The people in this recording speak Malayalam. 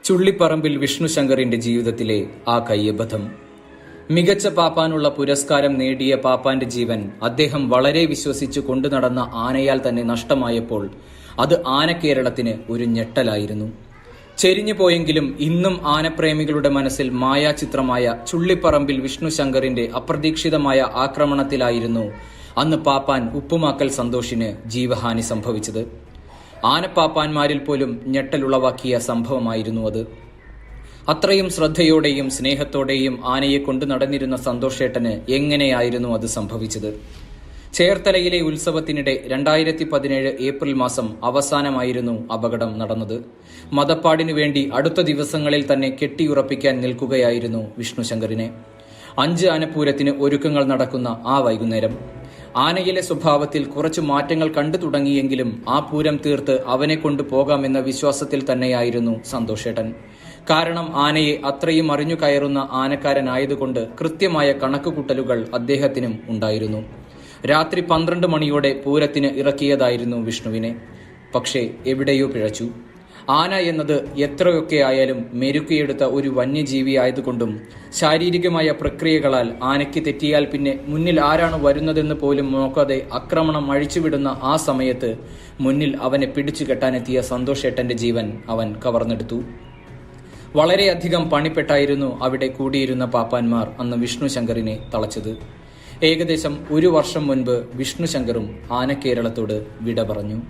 ചുള്ളിപ്പറമ്പിൽ വിഷ്ണുശങ്കറിന്റെ ജീവിതത്തിലെ ആ കയ്യബദ്ധം. മികച്ച പാപ്പാനുള്ള പുരസ്കാരം നേടിയ പാപ്പാന്റെ ജീവൻ അദ്ദേഹം വളരെ വിശ്വസിച്ചു കൊണ്ടുനടന്ന ആനയാൽ തന്നെ നഷ്ടമായപ്പോൾ അത് ആനക്കേരളത്തിന് ഒരു ഞെട്ടലായിരുന്നു. ചെരിഞ്ഞുപോയെങ്കിലും ഇന്നും ആനപ്രേമികളുടെ മനസ്സിൽ മായാചിത്രമായ ചുള്ളിപ്പറമ്പിൽ വിഷ്ണുശങ്കറിന്റെ അപ്രതീക്ഷിതമായ ആക്രമണത്തിലായിരുന്നു അന്ന് പാപ്പാൻ ഉപ്പുമാക്കൽ സന്തോഷിന് ജീവഹാനി സംഭവിച്ചത്. ആനപ്പാപ്പാന്മാരിൽ പോലും ഞെട്ടലുളവാക്കിയ സംഭവമായിരുന്നു അത്. അത്രയും ശ്രദ്ധയോടെയും സ്നേഹത്തോടെയും ആനയെ കൊണ്ടു നടന്നിരുന്ന സന്തോഷേട്ടന് എങ്ങനെയായിരുന്നു അത് സംഭവിച്ചത്? ചേർത്തലയിലെ ഉത്സവത്തിനിടെ 2017 ഏപ്രിൽ മാസം അവസാനമായിരുന്നു അപകടം നടന്നത്. മദപ്പാടിനു വേണ്ടി അടുത്ത ദിവസങ്ങളിൽ തന്നെ കെട്ടിയുറപ്പിക്കാൻ നിൽക്കുകയായിരുന്നു വിഷ്ണുശങ്കറിനെ. 5 ആനപ്പൂരത്തിന് ഒരുക്കങ്ങൾ നടക്കുന്ന ആ വൈകുന്നേരം ആനയിലെ സ്വഭാവത്തിൽ കുറച്ചു മാറ്റങ്ങൾ കണ്ടു തുടങ്ങിയെങ്കിലും ആ പൂരം തീർത്ത് അവനെ കൊണ്ടു പോകാമെന്ന വിശ്വാസത്തിൽ തന്നെയായിരുന്നു സന്തോഷേട്ടൻ. കാരണം ആനയെ അത്രയും അറിഞ്ഞു കയറുന്ന ആനക്കാരനായതുകൊണ്ട് കൃത്യമായ കണക്കുകൂട്ടലുകൾ അദ്ദേഹത്തിനും ഉണ്ടായിരുന്നു. രാത്രി 12 മണിയോടെ പൂരത്തിന് ഇറക്കിയതായിരുന്നു വിഷ്ണുവിനെ. പക്ഷേ എവിടെയോ പിഴച്ചു. ആന എന്നത് എത്രയൊക്കെ ആയാലും മെരുക്കിയെടുത്ത ഒരു വന്യജീവി ആയതുകൊണ്ടും ശാരീരികമായ പ്രക്രിയകളാൽ ആനയ്ക്ക് തെറ്റിയാൽ പിന്നെ മുന്നിൽ ആരാണ് വരുന്നതെന്ന് പോലും നോക്കാതെ ആക്രമണം അഴിച്ചുവിടുന്ന ആ സമയത്ത് മുന്നിൽ അവനെ പിടിച്ചു കെട്ടാനെത്തിയ സന്തോഷേട്ടന്റെ ജീവൻ അവൻ കവർന്നെടുത്തു. വളരെയധികം പണിപ്പെട്ടായിരുന്നു അവിടെ കൂടിയിരുന്ന പാപ്പാന്മാർ അന്ന് വിഷ്ണുശങ്കറിനെ തളച്ചത്. ഏകദേശം 1 വർഷം മുൻപ് വിഷ്ണുശങ്കറും ആനക്കേരളത്തോട് വിട പറഞ്ഞു.